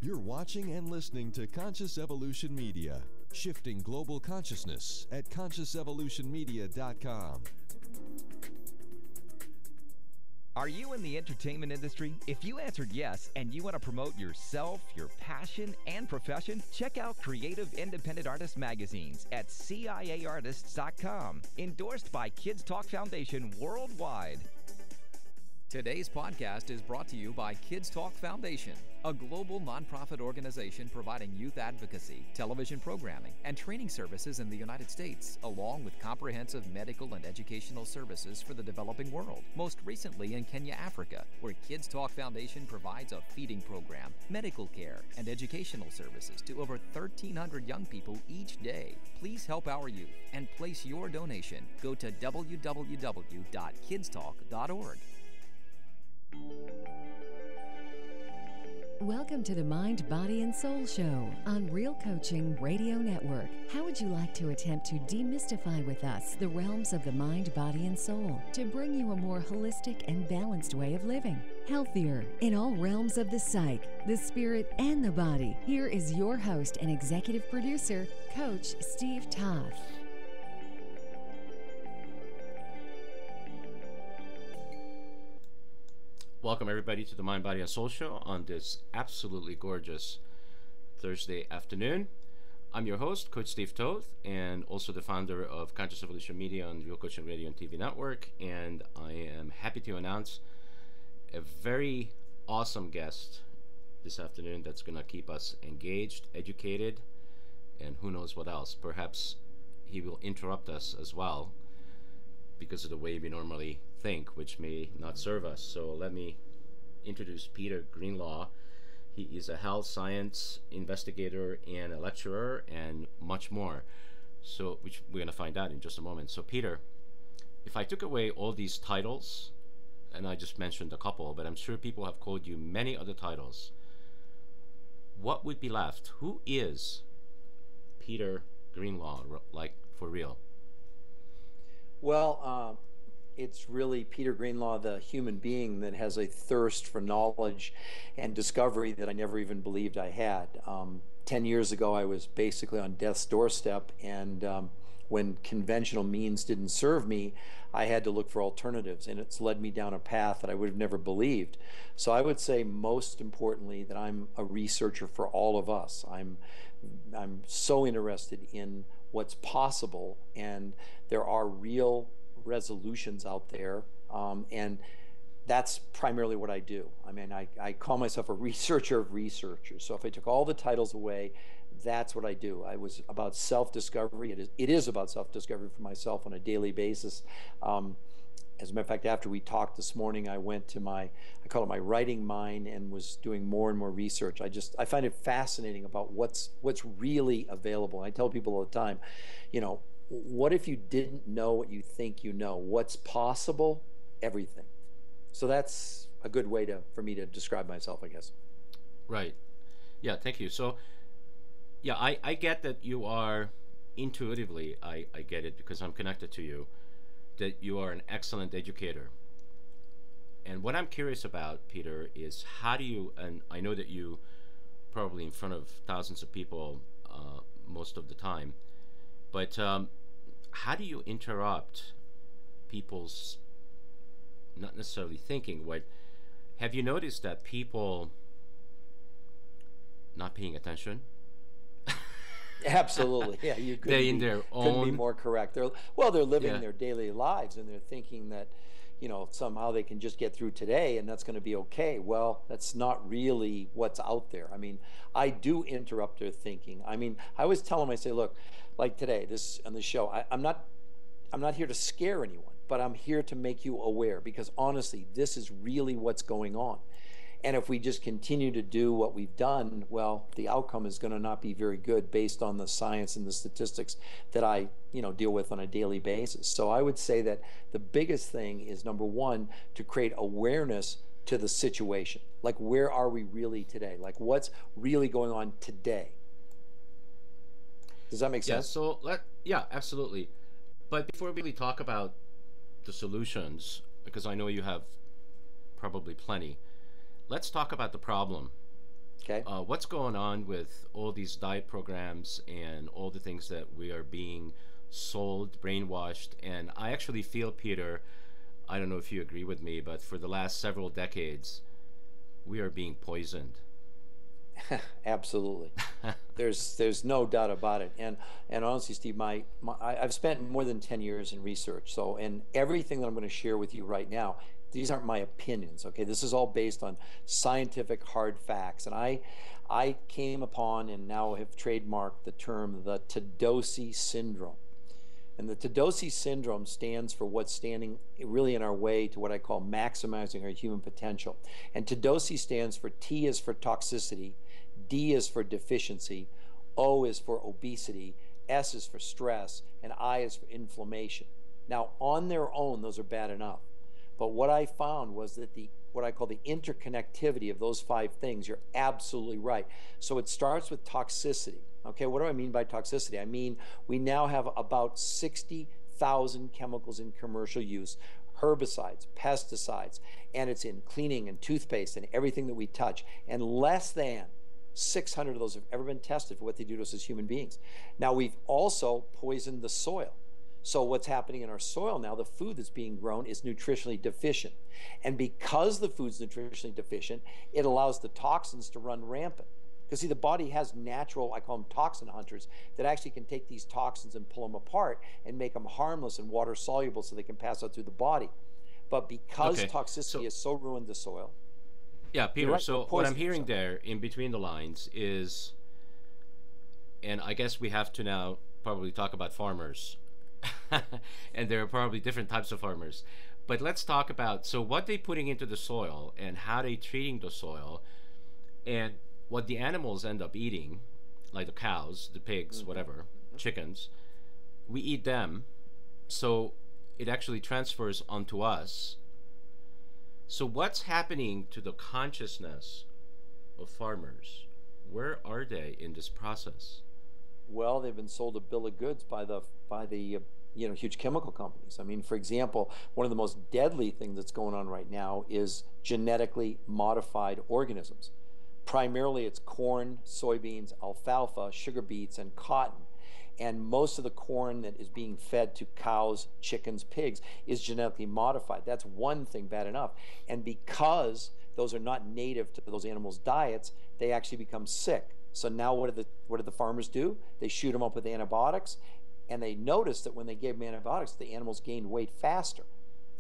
You're watching and listening to Conscious Evolution Media, shifting global consciousness at consciousevolutionmedia.com. Are you in the entertainment industry? If you answered yes and you want to promote yourself, your passion, and profession, check out Creative Independent Artist magazines at CIAartists.com, endorsed by Kids Talk Foundation worldwide. Today's podcast is brought to you by Kids Talk Foundation, a global nonprofit organization providing youth advocacy, television programming, and training services in the United States, along with comprehensive medical and educational services for the developing world, most recently in Kenya, Africa, where Kids Talk Foundation provides a feeding program, medical care, and educational services to over 1,300 young people each day. Please help our youth and place your donation. Go to www.kidstalk.org. Welcome to the Mind, Body, and Soul Show on Real Coaching Radio Network. How would you like to attempt to demystify with us the realms of the mind, body, and soul to bring you a more holistic and balanced way of living? Healthier in all realms of the psyche, the spirit, and the body. Here is your host and executive producer, Coach Steve Toth. Welcome everybody to the Mind, Body, and Soul Show on this absolutely gorgeous Thursday afternoon. I'm your host, Coach Steve Toth, and also the founder of Conscious Evolution Media on Real Coaching Radio and TV Network. And I am happy to announce a very awesome guest this afternoon that's going to keep us engaged, educated, and who knows what else. Perhaps he will interrupt us as well because of the way we normally think, which may not serve us. So let me introduce Peter Greenlaw. He is a health science investigator and a lecturer and much more. So, which we're going to find out in just a moment. So Peter, if I took away all these titles, and I just mentioned a couple, but I'm sure people have called you many other titles, what would be left? Who is Peter Greenlaw, like for real? Well, it's really Peter Greenlaw, the human being that has a thirst for knowledge and discovery that I never even believed I had. 10 years ago, I was basically on death's doorstep, and when conventional means didn't serve me, I had to look for alternatives, and it's led me down a path that I would have never believed. So I would say, most importantly, that I'm a researcher for all of us. I'm so interested in what's possible, and there are real resolutions out there, and that's primarily what I do. I mean, I call myself a researcher of researchers. So if I took all the titles away, that's what I do. I was about self-discovery. It is about self-discovery for myself on a daily basis. As a matter of fact, after we talked this morning, I went to I call it my writing mine, and was doing more and more research. I find it fascinating about what's really available. I tell people all the time, you know, what if you didn't know what you think you know? What's possible? Everything. So that's a good way for me to describe myself, I guess. Right. Yeah, thank you. So, yeah, I get that you are intuitively, I get it because I'm connected to you, that you are an excellent educator. And what I'm curious about, Peter, is how do you, and I know that you probably in front of thousands of people most of the time, but how do you interrupt people's, not necessarily thinking, have you noticed that people not paying attention? Absolutely, yeah. You couldn't be more correct. They're living their daily lives, and they're thinking that, you know, somehow they can just get through today, and that's going to be okay. Well, that's not really what's out there. I mean, I do interrupt their thinking. I mean, I always tell them, I say, look, like today, on the show, I'm not here to scare anyone, but I'm here to make you aware, because honestly, this is really what's going on. And if we just continue to do what we've done, well, the outcome is going to not be very good based on the science and the statistics that I, deal with on a daily basis. So I would say that the biggest thing is, number one, to create awareness to the situation. Like, where are we really today? Like, what's really going on today? Does that make sense? Yeah, absolutely. But before we really talk about the solutions, because I know you have probably plenty, let's talk about the problem. Okay. What's going on with all these diet programs and all the things that we are being sold, brainwashed? And I actually feel, Peter, I don't know if you agree with me, but for the last several decades, we are being poisoned. Absolutely. There's no doubt about it. And honestly, Steve, I've spent more than 10 years in research. So, and everything that I'm going to share with you right now, these aren't my opinions. Okay, this is all based on scientific hard facts. And I came upon and now have trademarked the term the Todosi syndrome. And the Todosi syndrome stands for what's standing really in our way to what I call maximizing our human potential. And Todosi stands for T is for toxicity, D is for deficiency, O is for obesity, S is for stress, and I is for inflammation. Now, on their own, those are bad enough. But what I found was that what I call the interconnectivity of those 5 things, you're absolutely right. So it starts with toxicity. Okay, what do I mean by toxicity? I mean, we now have about 60,000 chemicals in commercial use, herbicides, pesticides, and it's in cleaning and toothpaste and everything that we touch. And less than 600 of those have ever been tested for what they do to us as human beings. Now, we've also poisoned the soil. So what's happening in our soil now, the food that's being grown is nutritionally deficient. And because the food's nutritionally deficient, it allows the toxins to run rampant. Because see, the body has natural, I call them toxin hunters, that actually can take these toxins and pull them apart and make them harmless and water soluble so they can pass out through the body. But because toxicity has so ruined the soil. Yeah, Peter, right, so what I'm hearing there in between the lines is, and I guess we have to now probably talk about farmers. And there are probably different types of farmers. But let's talk about, so what they're putting into the soil and how they're treating the soil and what the animals end up eating, like the cows, the pigs, whatever, chickens, we eat them. So it actually transfers onto us. So what's happening to the consciousness of farmers? Where are they in this process? Well, they've been sold a bill of goods by the huge chemical companies. I mean, for example, one of the most deadly things that's going on right now is genetically modified organisms. Primarily, it's corn, soybeans, alfalfa, sugar beets, and cotton. And most of the corn that is being fed to cows, chickens, pigs is genetically modified. That's one thing bad enough. And because those are not native to those animals' diets, they actually become sick. So now what do the farmers do? They shoot them up with antibiotics, and they noticed that when they gave them antibiotics, the animals gained weight faster.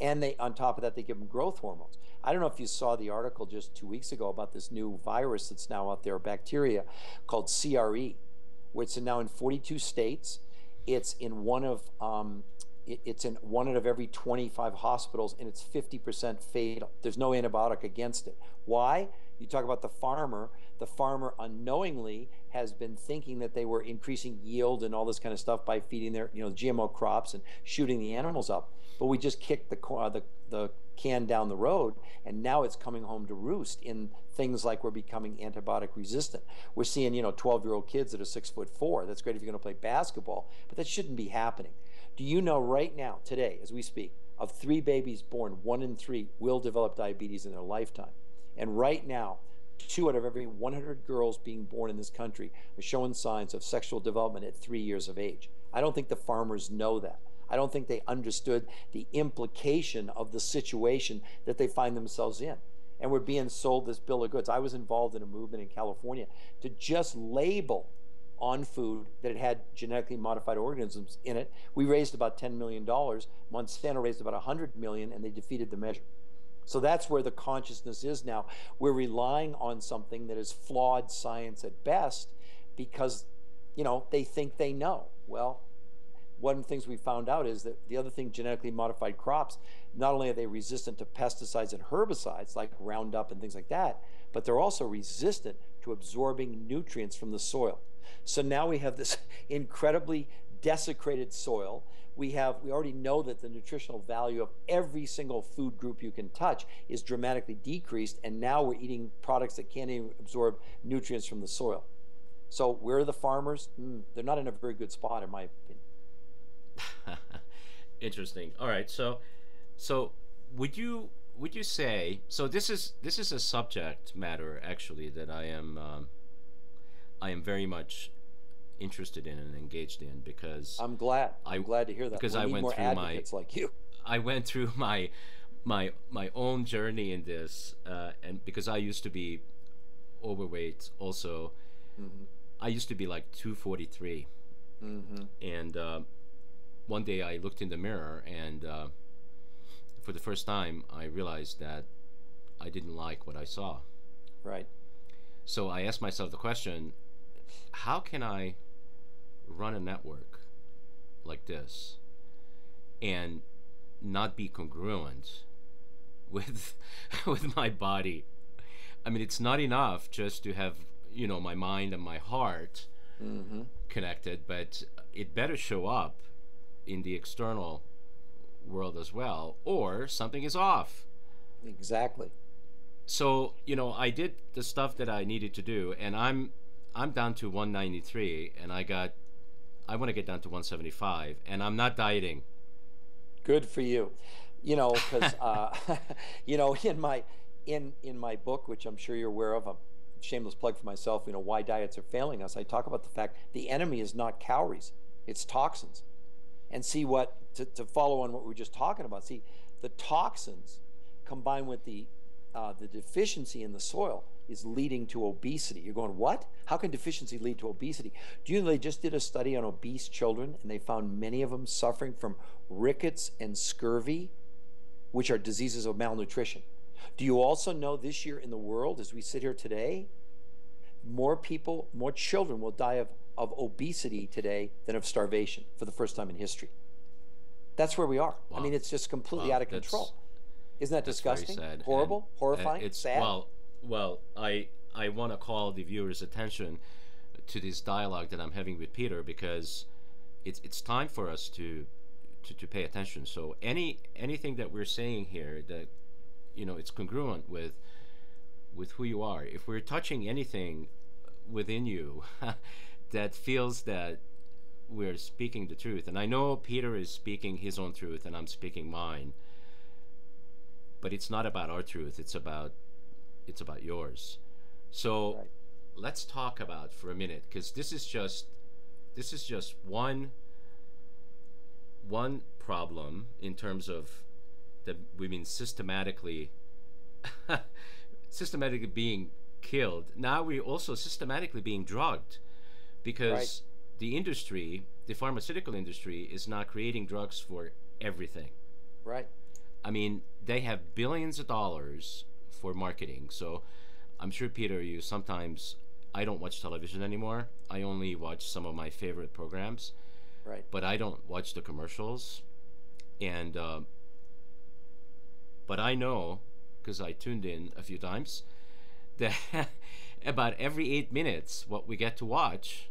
And on top of that, they give them growth hormones. I don't know if you saw the article just 2 weeks ago about this new virus that's now out there, bacteria, called CRE, which is now in 42 states. It's in one of every 25 hospitals, and it's 50% fatal. There's no antibiotic against it. Why? You talk about the farmer. The farmer unknowingly has been thinking that they were increasing yield and all this kind of stuff by feeding their GMO crops and shooting the animals up. But we just kicked the can down the road, and now it's coming home to roost in things like we're becoming antibiotic resistant. We're seeing 12-year-old kids that are 6'4". That's great if you're going to play basketball, but that shouldn't be happening. Do you know right now, today, as we speak, of 3 babies born, 1 in 3 will develop diabetes in their lifetime? And right now, 2 out of every 100 girls being born in this country are showing signs of sexual development at 3 years of age. I don't think the farmers know that. I don't think they understood the implication of the situation that they find themselves in. And we're being sold this bill of goods. I was involved in a movement in California to just label on food that it had genetically modified organisms in it. We raised about $10 million. Monsanto raised about $100 million, and they defeated the measure. So that's where the consciousness is now. We're relying on something that is flawed science at best because, they think they know. Well, one of the things we found out is that the other thing, genetically modified crops, not only are they resistant to pesticides and herbicides like Roundup and things like that, but they're also resistant to absorbing nutrients from the soil. So now we have this incredibly desecrated soil. We already know that the nutritional value of every single food group you can touch is dramatically decreased, and now we're eating products that can't even absorb nutrients from the soil. So where are the farmers? They're not in a very good spot, in my opinion. Interesting. All right. So would you say, so this is a subject matter actually that I am very much interested in and engaged in, because I'm glad to hear that. Because we I need went more through advocates like you. I went through my own journey in this, and because I used to be overweight also. I used to be like 243, and one day I looked in the mirror, and for the first time I realized that I didn't like what I saw. Right. So I asked myself the question, how can I run a network like this and not be congruent with with my body? I mean, it's not enough just to have, my mind and my heart connected, but it better show up in the external world as well, or something is off. Exactly. So, I did the stuff that I needed to do, and I'm down to 193, and I want to get down to 175, and I'm not dieting. Good for you. Because in my book, which I'm sure you're aware of, a shameless plug for myself, why diets are failing us, I talk about the fact the enemy is not calories, it's toxins. And see to follow on what we were just talking about, see the toxins combined with the deficiency in the soil is leading to obesity. You're going, what? How can deficiency lead to obesity? Do you know they just did a study on obese children, and they found many of them suffering from rickets and scurvy, which are diseases of malnutrition. Do you also know this year in the world, as we sit here today, more children will die of obesity today than of starvation for the first time in history? That's where we are. Wow. I mean, it's just completely out of control. Isn't that disgusting? Very sad. Horrible? Horrifying? It's sad? Well, I want to call the viewers' attention to this dialogue that I'm having with Peter, because it's time for us to pay attention. So anything that we're saying here that it's congruent with who you are. If we're touching anything within you that feels that we're speaking the truth, and I know Peter is speaking his own truth and I'm speaking mine, but it's not about our truth, it's about yours. So Right. Let's talk about for a minute, because this is just one problem in terms of that we've been systematically being killed. Now we're also systematically being drugged, because the pharmaceutical industry is now creating drugs for everything. Right. I mean, they have billions of dollars for marketing. So I'm sure, Peter, I don't watch television anymore. I only watch some of my favorite programs. Right. But I don't watch the commercials. And but I know, because I tuned in a few times, that about every 8 minutes what we get to watch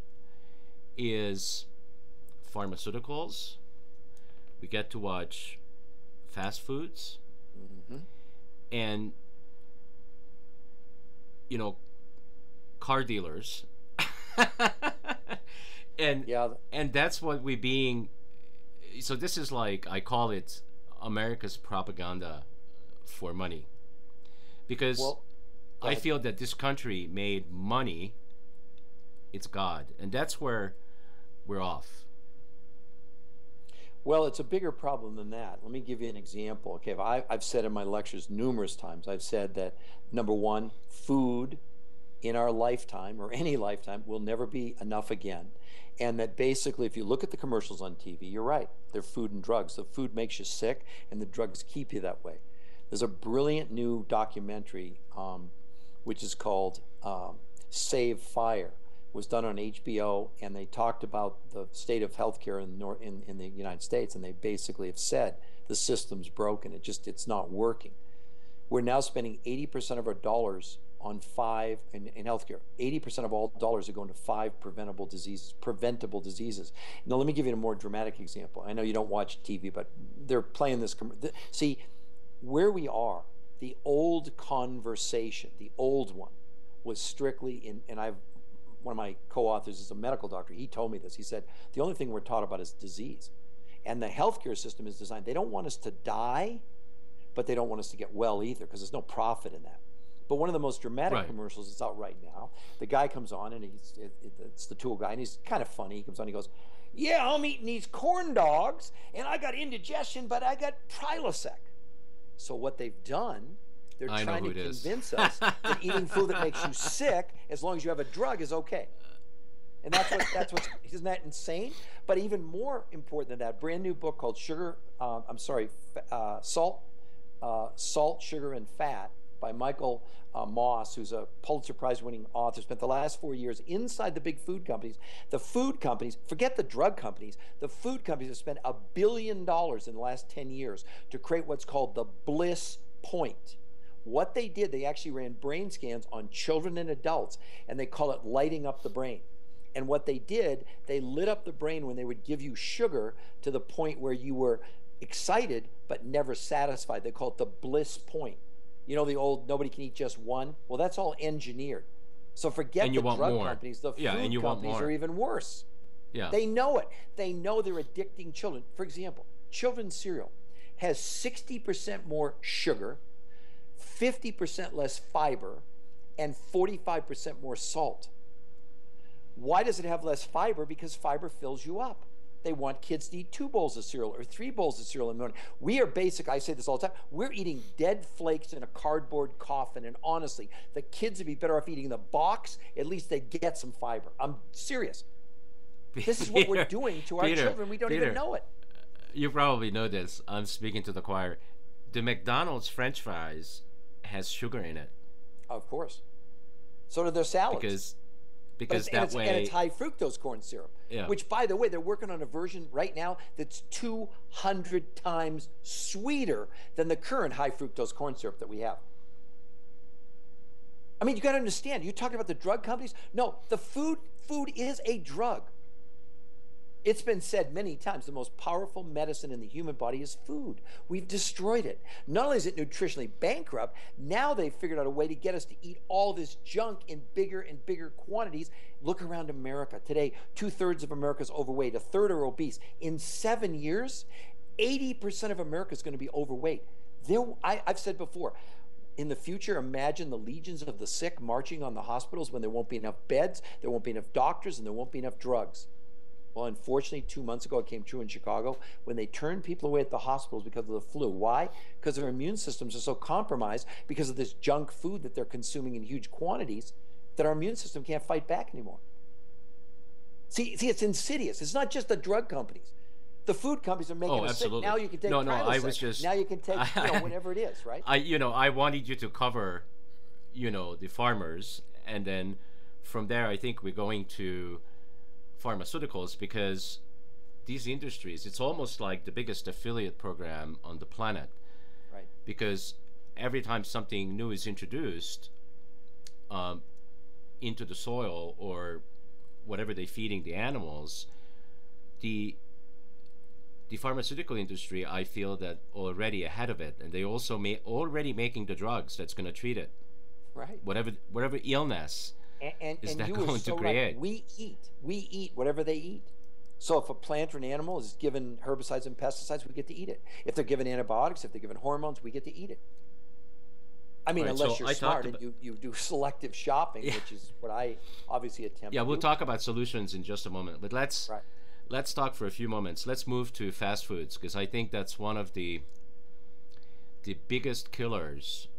is pharmaceuticals. We get to watch fast foods, and car dealers. and that's what we being. So this is like, I call it America's propaganda for money, because I feel that this country made money its god, and that's where we're off. Well, it's a bigger problem than that. Let me give you an example. Okay, I've said in my lectures numerous times, I've said that, number one, food in our lifetime, or any lifetime, will never be enough again. And that basically, if you look at the commercials on TV, you're right, they're food and drugs. The food makes you sick, and the drugs keep you that way. There's a brilliant new documentary which is called Save Fire. was done on HBO, and they talked about the state of healthcare in the United States, and they basically have said the system's broken. It's not working. We're now spending 80% of our dollars on in healthcare. 80% of all dollars are going to 5 preventable diseases. Now, let me give you a more dramatic example. I know you don't watch TV, but they're playing this. See, where we are, the old conversation, the old one, was strictly one of my co-authors is a medical doctor. He told me this. He said, the only thing we're taught about is disease. And the healthcare system is designed, they don't want us to die, but they don't want us to get well either, because there's no profit in that. But one of the most dramatic commercials that's out right now, the guy comes on, and it's the tool guy, and he's kind of funny. He comes on, he goes, yeah, I'm eating these corn dogs, and I got indigestion, but I got Prilosec. So what they've done, they're trying to convince us that eating food that makes you sick, as long as you have a drug, is okay. And that's what isn't that insane? But even more important than that, brand new book called Salt, Sugar, and Fat by Michael Moss, who's a Pulitzer Prize winning author, spent the last 4 years inside the big food companies. The food companies, forget the drug companies, the food companies have spent $1 billion in the last 10 years to create what's called the bliss point. What they did, they actually ran brain scans on children and adults, and they call it lighting up the brain. And what they did, they lit up the brain when they would give you sugar to the point where you were excited but never satisfied. They call it the bliss point. You know the old nobody can eat just one? Well, that's all engineered. So forget the drug companies. The food companies are even worse. Yeah. They know it. They know they're addicting children. For example, children's cereal has 60% more sugar, 50% less fiber, and 45% more salt. Why does it have less fiber? Because fiber fills you up. They want kids to eat 2 bowls of cereal or 3 bowls of cereal in the morning. We are I say this all the time, we're eating dead flakes in a cardboard coffin, and honestly, the kids would be better off eating the box. At least they get some fiber. I'm serious. This is what we're doing to our children. We don't even know it. You probably know this. I'm speaking to the choir. The McDonald's French fries has sugar in it. Of course. So do their salads. Because and it's high fructose corn syrup, which, by the way, they're working on a version right now that's 200 times sweeter than the current high fructose corn syrup that we have. I mean, you got to understand, you're talking about the drug companies. No, the food is a drug. It's been said many times, the most powerful medicine in the human body is food. We've destroyed it. Not only is it nutritionally bankrupt, now they've figured out a way to get us to eat all this junk in bigger and bigger quantities. Look around America. Today, 2/3 of America is overweight, 1/3 are obese. In 7 years, 80% of America is going to be overweight. I've said before, in the future, imagine the legions of the sick marching on the hospitals when there won't be enough beds, there won't be enough doctors, and there won't be enough drugs. Well, unfortunately, 2 months ago, it came true in Chicago when they turned people away at the hospitals because of the flu. Why? Because their immune systems are so compromised because of this junk food that they're consuming in huge quantities that our immune system can't fight back anymore. See, it's insidious. It's not just the drug companies. The food companies are making us sick. Now you can take Prilosec. Now you can take whatever it is, right? I wanted you to cover, the farmers, and then from there, I think we're going to pharmaceuticals, because these industries, it's almost like the biggest affiliate program on the planet. Right. Because every time something new is introduced into the soil or whatever they're feeding the animals, the pharmaceutical industry, I feel that already ahead of it, and they also already making the drugs that's going to treat it. Right. Whatever illness. And that you going were so to create? Right. We eat whatever they eat. So if a plant or an animal is given herbicides and pesticides, we get to eat it. If they're given antibiotics, if they're given hormones, we get to eat it. I mean, unless you're smart and you do selective shopping, which is what I obviously attempt to do. Yeah, we'll talk about solutions in just a moment. But let's talk for a few moments. Let's move to fast foods, because I think that's one of the biggest killers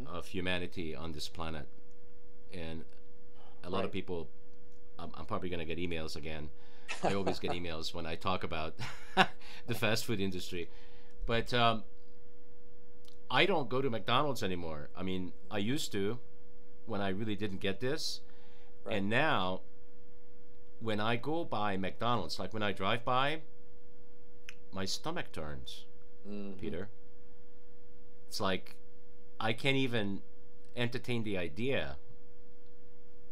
of humanity on this planet. And a lot of people, I'm probably going to get emails again. I always get emails when I talk about the fast food industry. But I don't go to McDonald's anymore. I mean, I used to when I really didn't get this. Right. And now when I go by McDonald's, like when I drive by, my stomach turns, Peter. It's like I can't even entertain the idea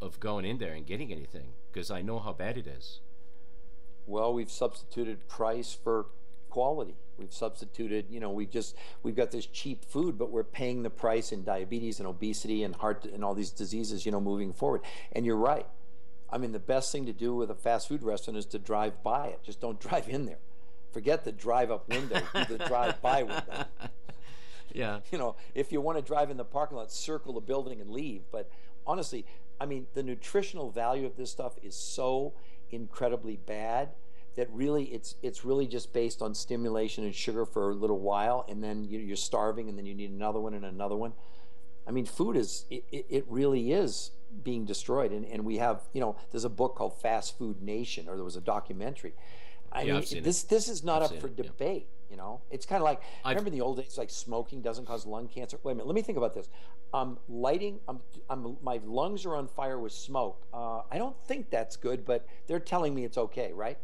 of going in there and getting anything because I know how bad it is. Well, we've substituted price for quality. We've substituted, we've got this cheap food, but we're paying the price in diabetes and obesity and heart and all these diseases, moving forward. And you're right. I mean, the best thing to do with a fast food restaurant is to drive by it. Just don't drive in there. Forget the drive up window, do the drive by window. Yeah. If you want to drive in the parking lot, circle the building and leave. But honestly, I mean, the nutritional value of this stuff is so incredibly bad that really it's really just based on stimulation and sugar for a little while, and then you're starving, and then you need another one and another one. I mean, food it really is being destroyed, and we have, there's a book called Fast Food Nation, or there was a documentary. I mean, this is not up for debate. It's kind of like, remember in the old days, like smoking doesn't cause lung cancer. Wait a minute, let me think about this. My lungs are on fire with smoke. I don't think that's good, but they're telling me it's okay, right?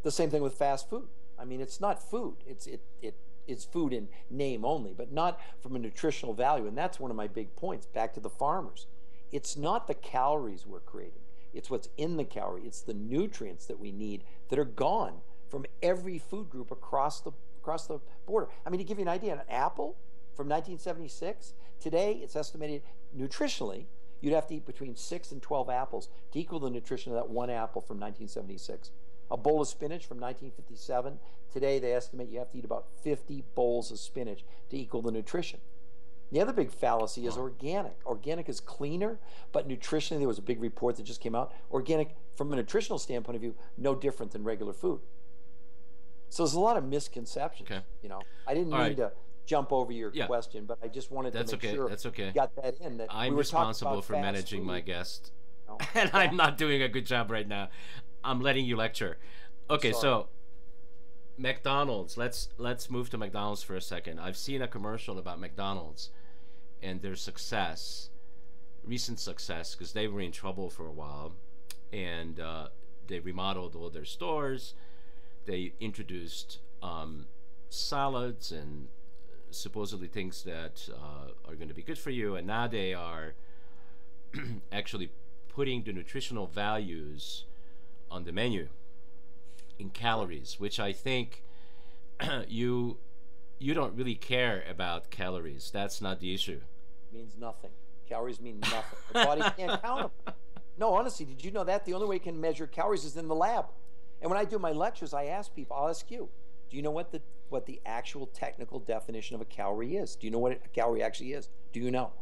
The same thing with fast food. I mean, it's not food. It's food in name only, but not from a nutritional value. And that's one of my big points. Back to the farmers. It's not the calories we're creating. It's what's in the calorie. It's the nutrients that we need that are gone from every food group across the border. I mean, to give you an idea, an apple from 1976, today it's estimated nutritionally you'd have to eat between 6 and 12 apples to equal the nutrition of that one apple from 1976. A bowl of spinach from 1957, today they estimate you have to eat about 50 bowls of spinach to equal the nutrition. The other big fallacy is organic. Organic is cleaner, but nutritionally, there was a big report that just came out. Organic, from a nutritional standpoint of view, no different than regular food. So there's a lot of misconceptions. Okay. I didn't mean to jump over your question, but I just wanted to make sure you got that in. That I'm responsible for managing my guest, and I'm not doing a good job right now. I'm letting you lecture. Okay, so McDonald's. Let's move to McDonald's for a second. I've seen a commercial about McDonald's and their recent success, because they were in trouble for a while, and they remodeled all their stores. They introduced salads and supposedly things that are going to be good for you, and now they are actually putting the nutritional values on the menu in calories, which I think you don't really care about calories. That's not the issue. Means nothing. Calories mean nothing. The body can't count them. No, honestly, did you know that? The only way you can measure calories is in the lab. And when I do my lectures, I ask people, I'll ask you, do you know what the actual technical definition of a calorie is? Do you know what a calorie actually is? Do you know?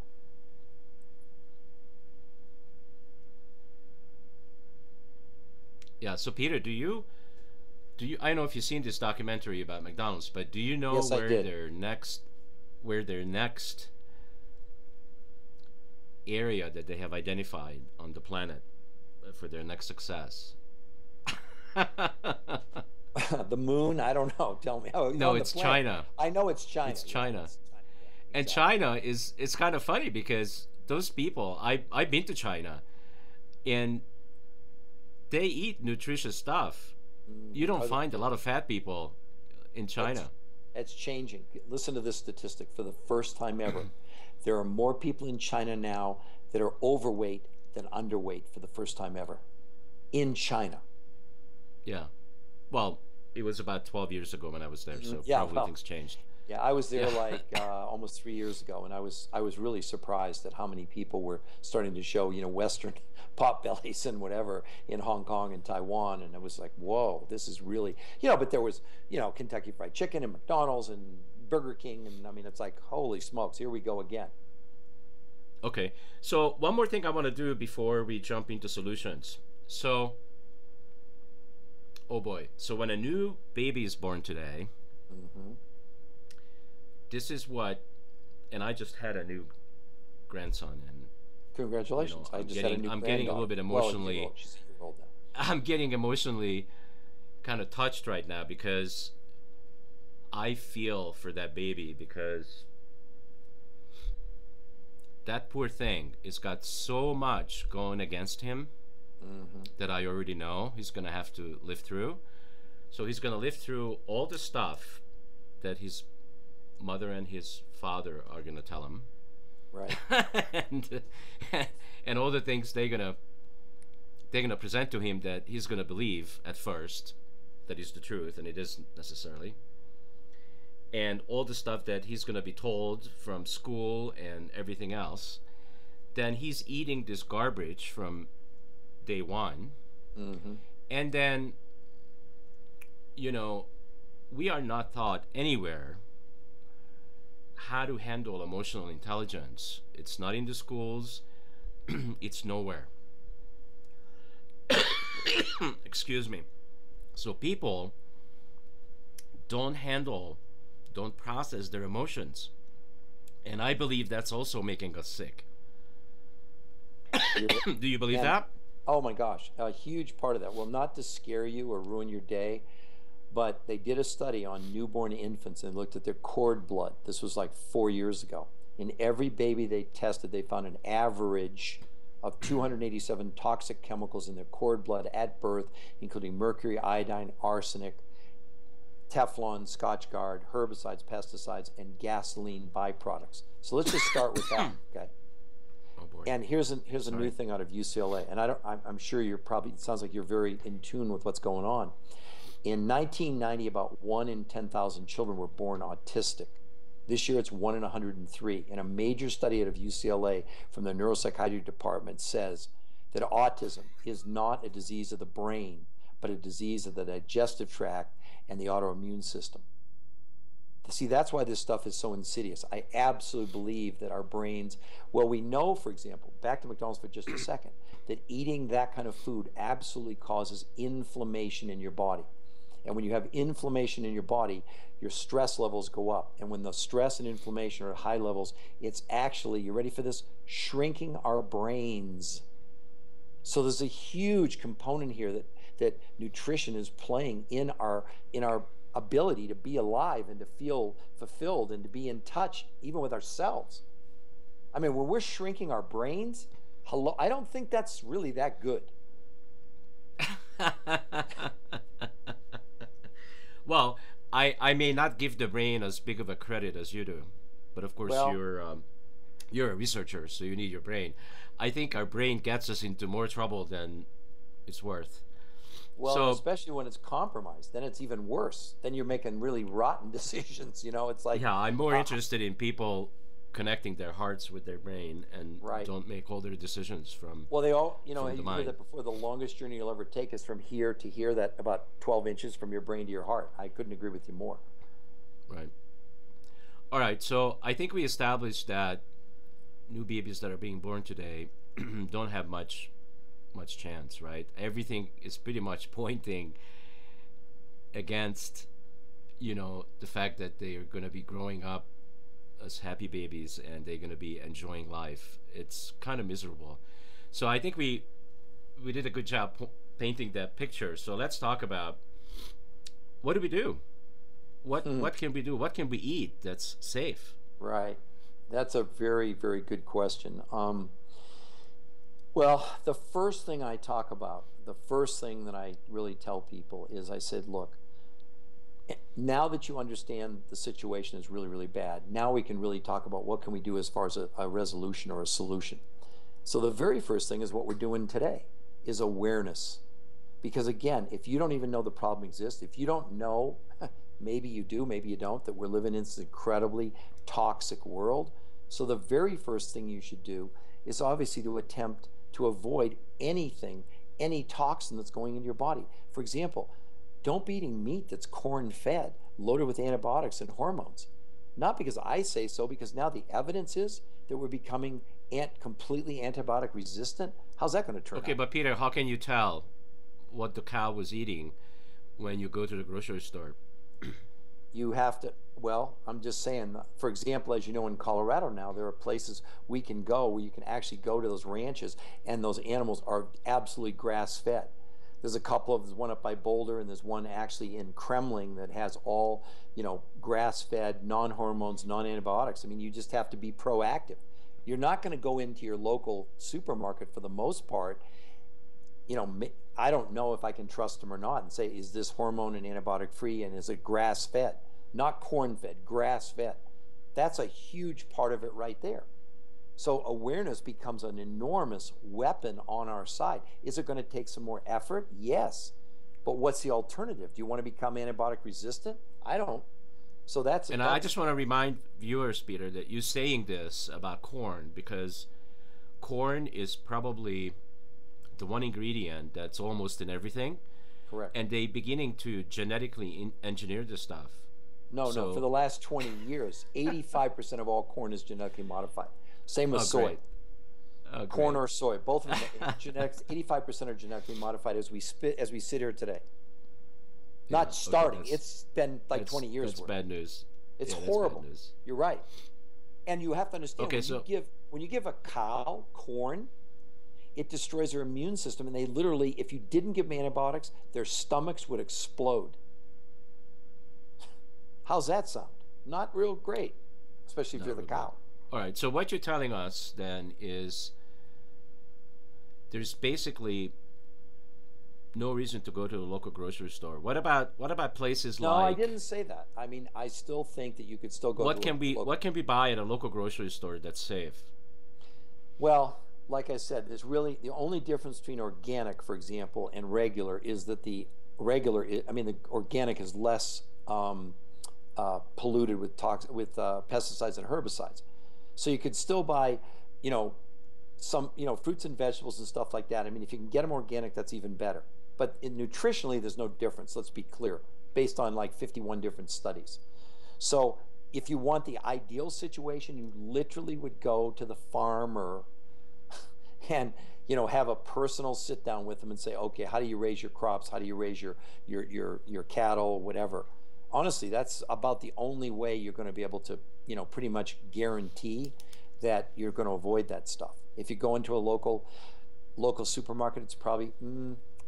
Yeah, so Peter, do you I don't know if you've seen this documentary about McDonald's, but do you know Yes, where their next area that they have identified on the planet for their next success? The moon? I don't know. Tell me. Oh, no, it's China. I know it's China. It's China. Yeah, and China it's kind of funny because those people, I've been to China, and they eat nutritious stuff. You don't find a lot of fat people in China. It's changing. Listen to this statistic. For the first time ever, there are more people in China now that are overweight than underweight for the first time ever. In China. Yeah. Well, it was about 12 years ago when I was there, so probably things changed. Yeah, I was there like almost 3 years ago, and I was really surprised at how many people were starting to show, Western pot bellies and whatever in Hong Kong and Taiwan, and I was like, whoa, this is really, but there was, Kentucky Fried Chicken and McDonald's and Burger King, and I mean, it's like, holy smokes, here we go again. Okay, so one more thing I want to do before we jump into solutions. So, oh boy, so when a new baby is born today, this is what, and I just had a new grandson, and congratulations! I just had a new I'm getting a little bit emotionally. Well, she's a year old now. I'm getting emotionally kind of touched right now because I feel for that baby, because that poor thing has got so much going against him that I already know he's going to have to live through. So he's going to live through all the stuff that his mother and his father are going to tell him. Right. and and all the things they're going to present to him that he's going to believe at first that is the truth, and it isn't necessarily. And all the stuff that he's going to be told from school and everything else, then he's eating this garbage from day one. And then, you know, we are not taught anywhere how to handle emotional intelligence. It's not in the schools. It's nowhere. Excuse me. So people don't process their emotions. And I believe that's also making us sick. Do you believe that? Oh my gosh, a huge part of that. Well, not to scare you or ruin your day, but they did a study on newborn infants and looked at their cord blood. This was like 4 years ago. In every baby they tested, they found an average of 287 toxic chemicals in their cord blood at birth, including mercury, iodine, arsenic, Teflon, Scotchgard, herbicides, pesticides, and gasoline byproducts. So let's just start with that, okay? Oh boy. And here's a new thing out of UCLA, and I'm sure you're probably, it sounds like you're very in tune with what's going on. In 1990, about 1 in 10,000 children were born autistic. This year it's 1 in 103. And a major study out of UCLA from the neuropsychiatry department says that autism is not a disease of the brain, but a disease of the digestive tract and the autoimmune system. See, that's why this stuff is so insidious. I absolutely believe that our brains, well, we know, for example, back to McDonald's for just a second, that eating that kind of food absolutely causes inflammation in your body. And when you have inflammation in your body, your stress levels go up. And when the stress and inflammation are at high levels, it's actually, you ready for this? Shrinking our brains. So there's a huge component here that nutrition is playing in our ability to be alive and to feel fulfilled and to be in touch even with ourselves. I mean, when we're shrinking our brains, hello, I don't think that's really that good. Well, I may not give the brain as big of a credit as you do, but of course you're a researcher, so you need your brain. I think our brain gets us into more trouble than it's worth. Well, so, especially when it's compromised, then it's even worse. Then you're making really rotten decisions. You know, it's like, yeah, I'm more interested in people connecting their hearts with their brain and don't make all their decisions from. Well, they all, you know, you heard that before. The longest journey you'll ever take is from here to here. That about 12 inches from your brain to your heart. I couldn't agree with you more. Right. All right. So I think we established that new babies that are being born today don't have much chance, right? Everything is pretty much pointing against, you know, the fact that they are going to be growing up as happy babies and they're going to be enjoying life. It's kind of miserable. So I think we did a good job painting that picture. So let's talk about, what do we do? What can we do? What can we eat that's safe? Right. That's a very, very good question. Well, the first thing I talk about, the first thing that I really tell people is I said, look, now that you understand the situation is really, really bad, now we can really talk about what can we do as far as a resolution or a solution. So the very first thing is what we're doing today is awareness. Because again, if you don't even know the problem exists, if you don't know, maybe you do, maybe you don't, that we're living in this incredibly toxic world. So the very first thing you should do is obviously to attempt to avoid anything, any toxin that's going into your body. For example, don't be eating meat that's corn-fed, loaded with antibiotics and hormones. Not because I say so, because now the evidence is that we're becoming completely antibiotic resistant. How's that going to turn out? Okay, but Peter, how can you tell what the cow was eating when you go to the grocery store? You have to, well, I'm just saying, for example, as you know, in Colorado now, there are places we can go where you can actually go to those ranches and those animals are absolutely grass-fed. There's a couple of, there's one up by Boulder and there's one actually in Kremling that has all, you know, grass-fed, non-hormones, non-antibiotics. I mean, you just have to be proactive. You're not going to go into your local supermarket for the most part. I don't know if I can trust them or not and say, is this hormone and antibiotic free and is it grass fed? Not corn fed, grass fed. That's a huge part of it right there. So awareness becomes an enormous weapon on our side. Is it going to take some more effort? Yes. But what's the alternative? Do you want to become antibiotic resistant? I don't. So that's. And I just want to remind viewers, Peter, that you're saying this about corn because corn is probably the one ingredient that's almost in everything. Correct. And they beginning to genetically engineer this stuff. No, for the last 20 years, 85% of all corn is genetically modified. Same with soy. Corn or soy, both of them. Genetics, 85% are genetically modified as we sit here today. Not starting. It's been like 20 years. That's worth. bad news. It's horrible. News. You're right. And you have to understand when you give a cow corn, it destroys their immune system, and they literally, if you didn't give them antibiotics, their stomachs would explode. How's that sound? Not real great, especially if you're the cow. All right, so what you're telling us then is there's basically no reason to go to a local grocery store. What about places like? No, I didn't say that. I mean, I still think that you could still go. What can we buy at a local grocery store that's safe? Well, like I said, there's really the only difference between organic, for example, and regular is that the organic is less polluted with pesticides and herbicides. So you could still buy, some, fruits and vegetables and stuff like that. I mean, if you can get them organic, that's even better. But nutritionally, there's no difference. Let's be clear, based on like 51 different studies. So if you want the ideal situation, you literally would go to the farmer and have a personal sit down with them and say, okay, how do you raise your crops? How do you raise your cattle, whatever? Honestly, that's about the only way you're going to be able to, pretty much guarantee that you're going to avoid that stuff. If you go into a local supermarket, it's probably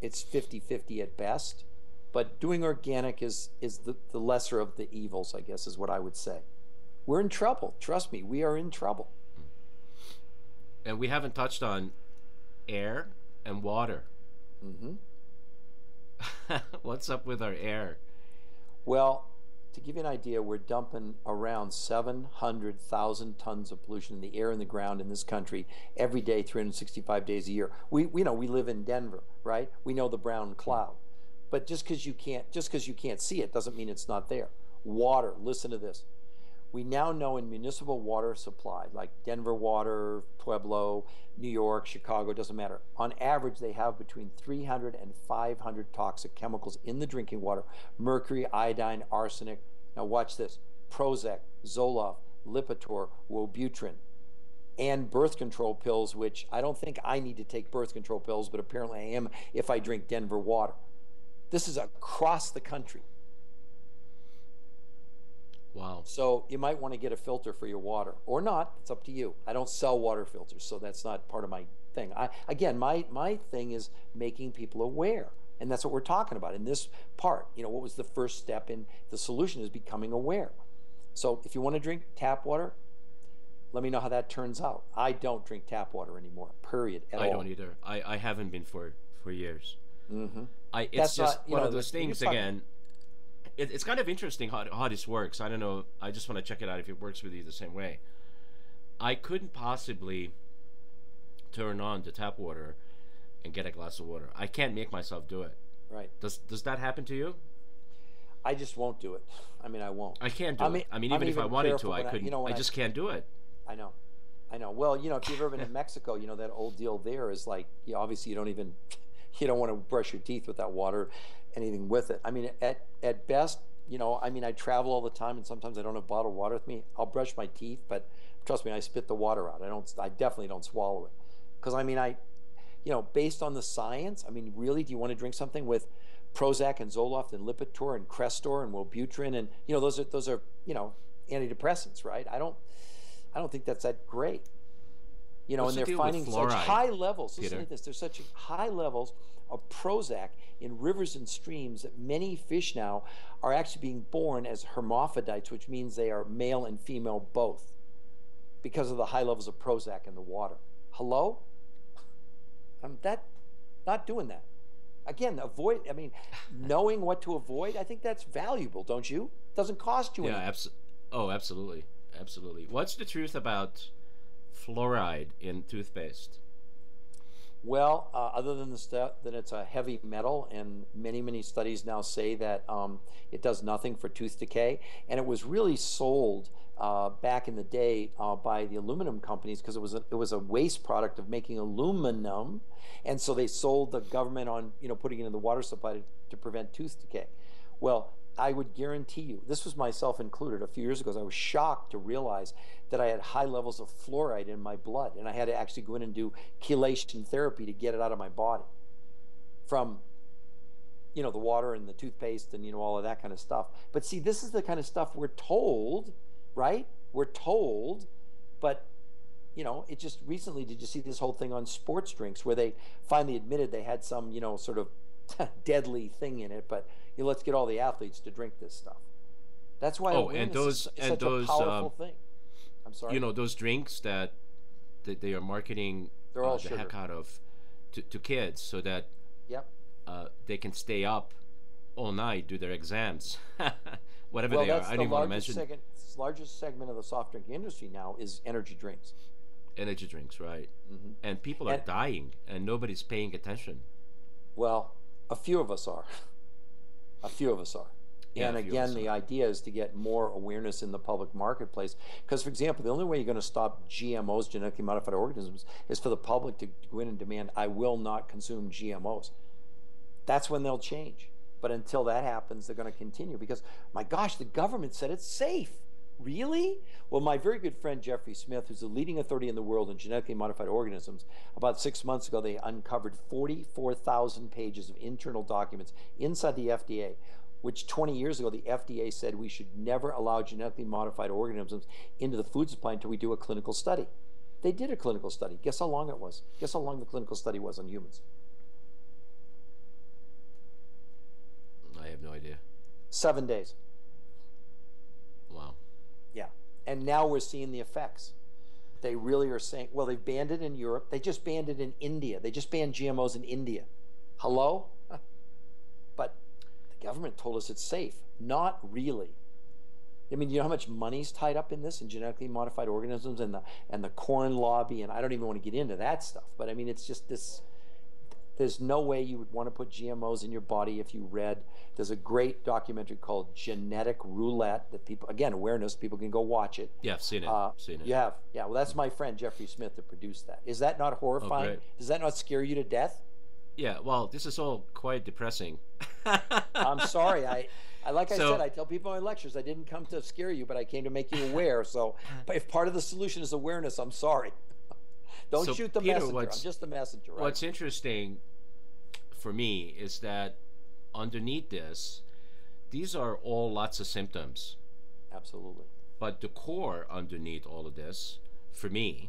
it's 50-50 at best. But doing organic is the lesser of the evils, I guess, is what I would say. We're in trouble. Trust me, we are in trouble. And we haven't touched on air and water. Mm-hmm. What's up with our air? Well, to give you an idea, we're dumping around 700,000 tons of pollution in the air and the ground in this country every day, 365 days a year. We live in Denver, right? We know the brown cloud. But just because you can't see it doesn't mean it's not there. Water, listen to this. We now know in municipal water supply, like Denver Water, Pueblo, New York, Chicago, doesn't matter. On average, they have between 300 and 500 toxic chemicals in the drinking water. Mercury, iodine, arsenic. Now watch this. Prozac, Zoloft, Lipitor, Wellbutrin, and birth control pills, which I don't think I need to take birth control pills, but apparently I am if I drink Denver water. This is across the country. Wow. So you might want to get a filter for your water or not. It's up to you. I don't sell water filters, so that's not part of my thing. My thing is making people aware, and that's what we're talking about in this part. What was the first step in the solution is becoming aware. So if you want to drink tap water, let me know how that turns out. I don't drink tap water anymore, period, at all. I don't either. I haven't been for years. Mm-hmm. It's that's just not, one of those things, again. It's kind of interesting how this works. I don't know. I just want to check it out if it works with you the same way. I couldn't possibly turn on the tap water and get a glass of water. I can't make myself do it. Right. Does that happen to you? I just won't do it. I mean, I won't. I can't do it. I mean, even if I wanted to, I couldn't. I just can't do it. I know. Well, if you've ever been in Mexico, that old deal there is like, obviously you don't want to brush your teeth with that water, anything with it. I mean, at best, I travel all the time, and sometimes I don't have bottled water with me. I'll brush my teeth, but trust me, I spit the water out. I definitely don't swallow it, because based on the science, really, do you want to drink something with Prozac and Zoloft and Lipitor and Crestor and Wellbutrin and those are antidepressants, right? I don't think that's that great. What's and they're finding such high levels. Listen to this. There's such high levels of Prozac in rivers and streams that many fish now are actually being born as hermaphrodites, which means they are male and female both. because of the high levels of Prozac in the water. Hello? That not doing that. Again, avoid, I mean, knowing what to avoid, I think that's valuable, don't you? It doesn't cost you anything. Absolutely. Absolutely. What's the truth about fluoride in toothpaste? Well, other than the stuff that it's a heavy metal, and many studies now say that it does nothing for tooth decay, and it was really sold back in the day by the aluminum companies because it was a waste product of making aluminum, and so they sold the government on putting it in the water supply to prevent tooth decay. Well, I would guarantee you, this was myself included a few years ago, I was shocked to realize that I had high levels of fluoride in my blood, and I had to actually go in and do chelation therapy to get it out of my body from, the water and the toothpaste and, all of that kind of stuff. But see, this is the kind of stuff we're told, right? We're told, but, it just recently, did you see this whole thing on sports drinks where they finally admitted they had some, sort of deadly thing in it, but let's get all the athletes to drink this stuff. That's why awareness is such a powerful thing. I'm sorry. Those drinks that they are marketing they're all the sugar. heck out of to kids so that they can stay up all night, do their exams, whatever they are. I don't even want to mention. Largest segment of the soft drink industry now is energy drinks. Energy drinks, right? Mm-hmm. And people are dying, and nobody's paying attention. Well, a few of us are. A few of us are. Yeah, and again, the idea is to get more awareness in the public marketplace. Because, for example, the only way you're going to stop GMOs, genetically modified organisms, is for the public to go in and demand, I will not consume GMOs. That's when they'll change. But until that happens, they're going to continue. Because, my gosh, the government said it's safe. Really? Well, my very good friend Jeffrey Smith, who's the leading authority in the world in genetically modified organisms, about 6 months ago, they uncovered 44,000 pages of internal documents inside the FDA, which 20 years ago, the FDA said we should never allow genetically modified organisms into the food supply until we do a clinical study. They did a clinical study. Guess how long it was? Guess how long the clinical study was on humans? I have no idea. 7 days. Wow. Yeah. And now we're seeing the effects. They really are saying, well, they've banned it in Europe. They just banned it in India. They just banned GMOs in India. Hello? But the government told us it's safe. Not really. I mean, you know how much money's tied up in this, in genetically modified organisms and the corn lobby, and I don't even want to get into that stuff. But I mean, it's just this. There's no way you would want to put GMOs in your body if you read. There's a great documentary called Genetic Roulette that people, again, awareness, people can go watch it. Yeah, I've seen it. You have? Yeah, well, that's my friend Jeffrey Smith that produced that. Is that not horrifying? Great. Does that not scare you to death? Yeah, well, this is all quite depressing. I'm sorry. I said, I tell people in my lectures, I didn't come to scare you, but I came to make you aware. So if part of the solution is awareness, I'm sorry. Don't shoot the Peter, messenger. I'm just the messenger. Right? What's interesting for me is that underneath this, these are all lots of symptoms. Absolutely. But the core underneath all of this, for me,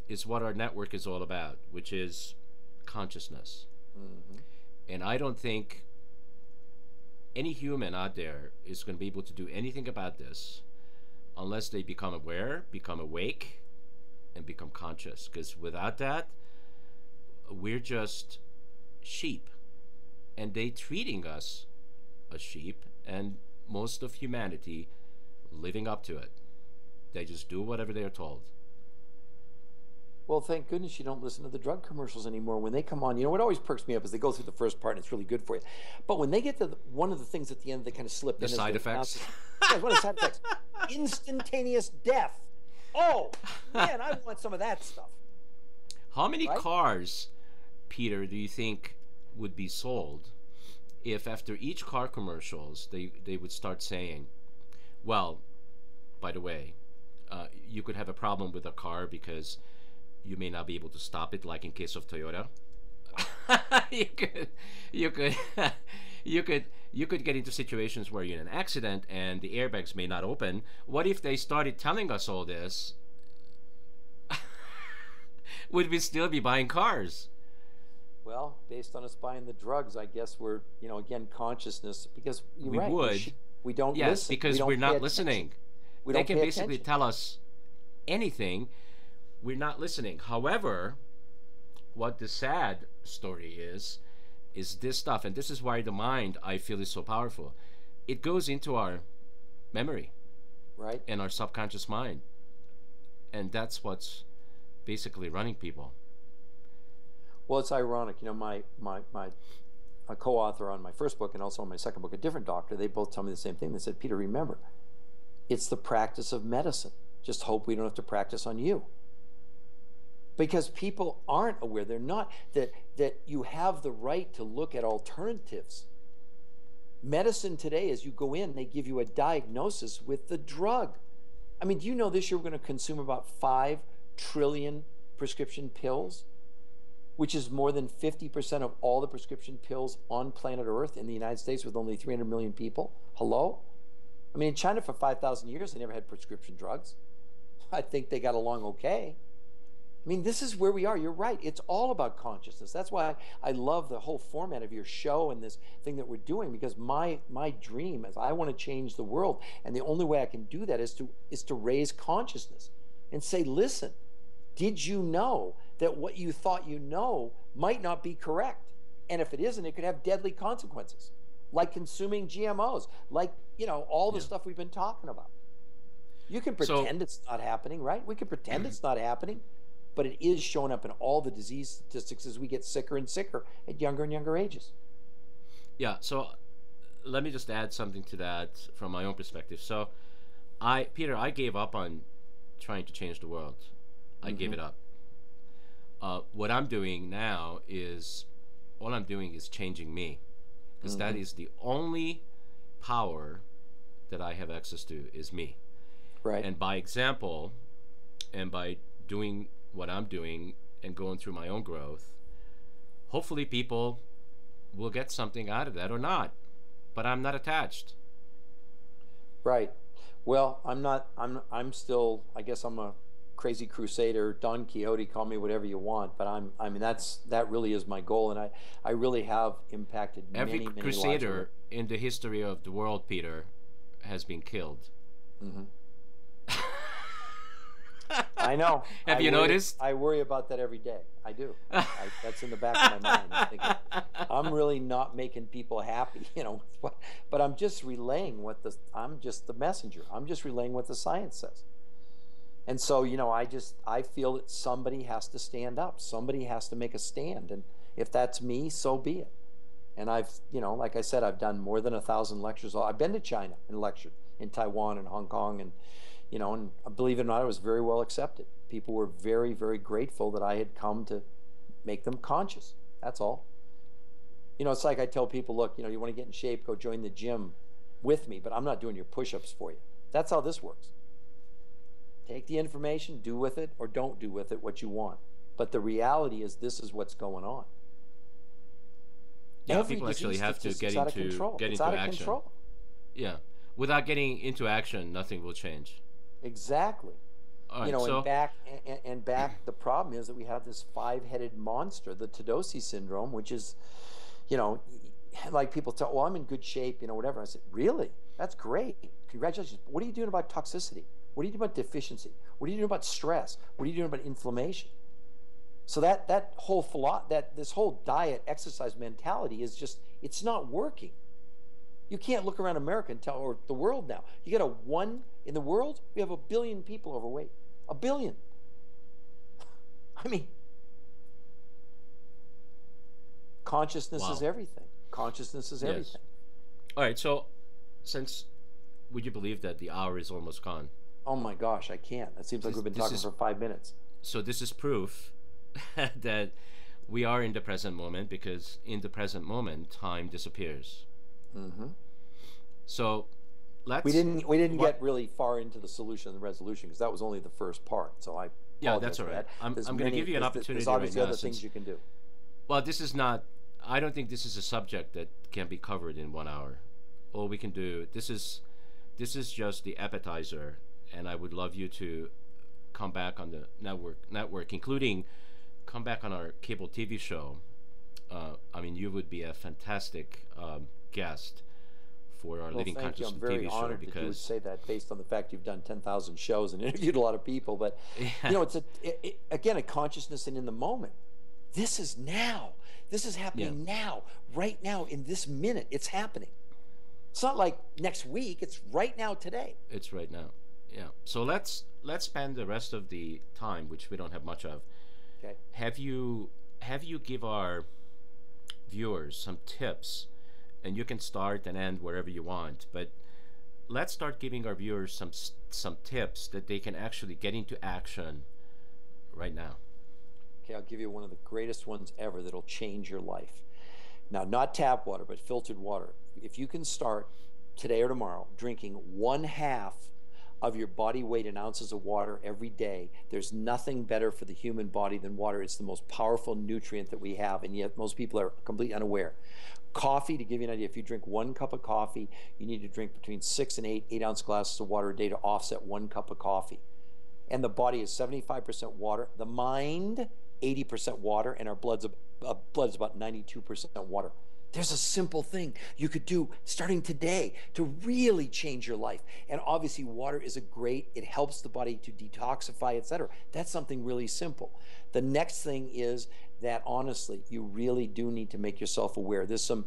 is what our network is all about, which is consciousness. Mm-hmm. And I don't think any human out there is going to be able to do anything about this unless they become aware, become awake, and become conscious. Because without that, we're just sheep, and they treating us as sheep, and most of humanity living up to it. They just do whatever they are told. Well, thank goodness you don't listen to the drug commercials anymore. When they come on, what always perks me up is they go through the first part and it's really good for you. But when they get to one of the things at the end, they kind of slip in. The side effects? Yeah, one of the side effects. Instantaneous death. Oh, man, I want some of that stuff. How many cars, Peter, do you think would be sold if after each car commercials they would start saying, well, by the way, you could have a problem with a car because you may not be able to stop it, like in case of Toyota. you could get into situations where you're in an accident and the airbags may not open. What if they started telling us all this? Would we still be buying cars? Well, based on us buying the drugs, I guess we're, again, consciousness, because you're we right. would. We don't yes, listen. because we're not listening. They can basically tell us anything, we're not listening. However, what the sad story is this stuff, and this is why the mind, I feel, is so powerful. It goes into our memory, right, and our subconscious mind, and that's what's basically running people. Well, it's ironic. You know, my a co-author on my first book and also on my second book, a different doctor, they both tell me the same thing. They said, Peter, remember, it's the practice of medicine. Just hope we don't have to practice on you. Because people aren't aware, they're not, that you have the right to look at alternatives. Medicine today, as you go in, they give you a diagnosis with the drug. I mean, do you know this year we're going to consume about 5 trillion prescription pills, which is more than 50% of all the prescription pills on planet Earth in the United States with only 300 million people? Hello? I mean, in China for 5,000 years, they never had prescription drugs. I think they got along okay. I mean, this is where we are. You're right. It's all about consciousness. That's why I love the whole format of your show and this thing that we're doing, because my dream is I want to change the world. And the only way I can do that is to raise consciousness and say, listen, did you know that what you thought you know might not be correct? And if it isn't, it could have deadly consequences, like consuming GMOs, like, you know, all the stuff we've been talking about. You can pretend it's not happening, right? We can pretend it's not happening, but it is showing up in all the disease statistics as we get sicker and sicker at younger and younger ages. Yeah, so let me just add something to that from my own perspective. So, Peter, I gave up on trying to change the world. I gave it up. What I'm doing now is, all I'm doing is changing me, because that is the only power that I have access to, is me. Right. And by example, and by doing what I'm doing and going through my own growth, hopefully people will get something out of that or not. But I'm not attached. Right. Well, I'm still, I guess I'm a crazy crusader, Don Quixote, call me whatever you want, but I mean that really is my goal, and I really have impacted every many crusader in the history of the world, Peter, has been killed. I know. Have you noticed? I worry about that every day. I do. That's in the back of my mind. I'm thinking, I'm really not making people happy, you know. But I'm just relaying I'm just the messenger. I'm just relaying what the science says. And so, you know, I feel that somebody has to stand up. Somebody has to make a stand. And if that's me, so be it. And I've, you know, like I said, I've done more than 1,000 lectures. I've been to China and lectured, in Taiwan and Hong Kong, and you know, and believe it or not, I was very well accepted. People were very, very grateful that I had come to make them conscious. That's all. You know, it's like I tell people, look, you know, you want to get in shape, go join the gym with me, but I'm not doing your push-ups for you. That's how this works. Take the information, do with it, or don't do with it what you want. But the reality is, this is what's going on. Yeah, people actually have to get into action. Control. Yeah, without getting into action, nothing will change. Exactly. Right, you know, so, and back, the problem is that we have this 5-headed monster, the Todosi syndrome, which is, you know, like people tell, well, I'm in good shape, you know, whatever. I said, really? That's great. Congratulations. What are you doing about toxicity? What are you doing about deficiency? What are you doing about stress? What are you doing about inflammation? So that whole this whole diet exercise mentality is just, it's not working. You can't look around America and tell, or the world now. You got in the world, we have 1 billion people overweight. 1 billion. I mean, consciousness is everything. Consciousness is everything. All right, so would you believe that the hour is almost gone? Oh my gosh, I can't. That seems like we've been talking for 5 minutes. So this is proof that we are in the present moment, because in the present moment, time disappears. So we didn't get really far into the solution and the resolution, because that was only the first part. So that's all right. I'm going to give you an opportunity there's obviously right now. Other things you can do. Well, this is not. I don't think this is a subject that can be covered in 1 hour. All we can do. This is just the appetizer, and I would love you to come back on the network, including come back on our cable TV show. I mean, you would be a fantastic guest for our Well, Living thank you. Conscious I'm very TV show honored that you would because say that based on the fact you've done 10,000 shows and interviewed a lot of people. But, yeah, you know, again, a consciousness and in the moment. This is now. This is yeah, happening now, right now, in this minute. It's happening. It's not like next week. It's right now, today. it's right now. Yeah. So let's spend the rest of the time, which we don't have much of. Okay. Have you give our viewers some tips, and you can start and end wherever you want, but let's start giving our viewers some tips that they can actually get into action right now. Okay, I'll give you one of the greatest ones ever that'll change your life. Now, not tap water, but filtered water. If you can start today or tomorrow drinking 1/2 of your body weight in ounces of water every day, there's nothing better for the human body than water. It's the most powerful nutrient that we have, and yet most people are completely unaware. Coffee, to give you an idea, if you drink 1 cup of coffee, you need to drink between 6 and 8 ounce glasses of water a day to offset 1 cup of coffee. And the body is 75% water. The mind, 80% water, and our blood's about 92% water. There's a simple thing you could do starting today to really change your life. And obviously water is it helps the body to detoxify, etc. That's something really simple. The next thing is that honestly, you really do need to make yourself aware. There's some,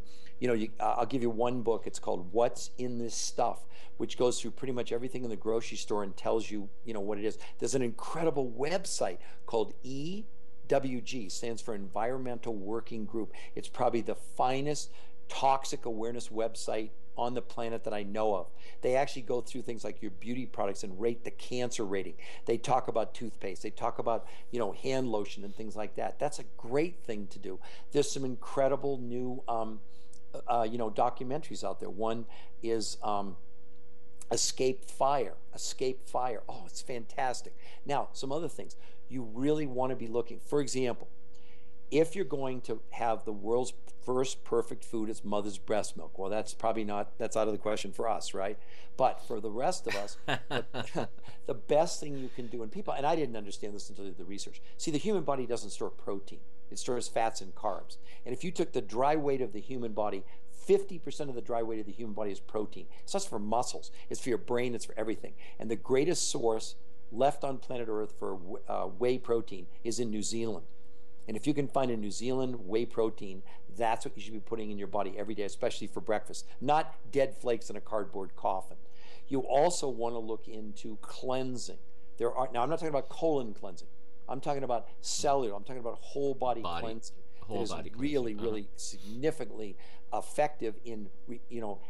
I'll give you one book. It's called What's in This Stuff, which goes through pretty much everything in the grocery store and tells you, what it is. There's an incredible website called EWG, stands for Environmental Working Group. It's probably the finest toxic awareness website on the planet that I know of. They actually go through things like your beauty products and rate the cancer rating. They talk about toothpaste. They talk about, hand lotion and things like that. That's a great thing to do. There's some incredible new, documentaries out there. One is Escape Fire. Oh, it's fantastic. Now, some other things. You really want to be looking. For example, if you're going to have the world's first perfect food, it's mother's breast milk. Well, that's out of the question for us, right? But for the rest of us, the best thing you can do, and I didn't understand this until I did the research. See, the human body doesn't store protein. It stores fats and carbs. And if you took the dry weight of the human body, 50% of the dry weight of the human body is protein. It's not for muscles. It's for your brain. It's for everything. And the greatest source left on planet Earth for whey protein is in New Zealand. And if you can find a New Zealand whey protein, that's what you should be putting in your body every day, especially for breakfast, not dead flakes in a cardboard coffin. You also want to look into cleansing. Now, I'm not talking about colon cleansing. I'm talking about cellular. I'm talking about whole body cleansing. Whole body really, really significantly effective in,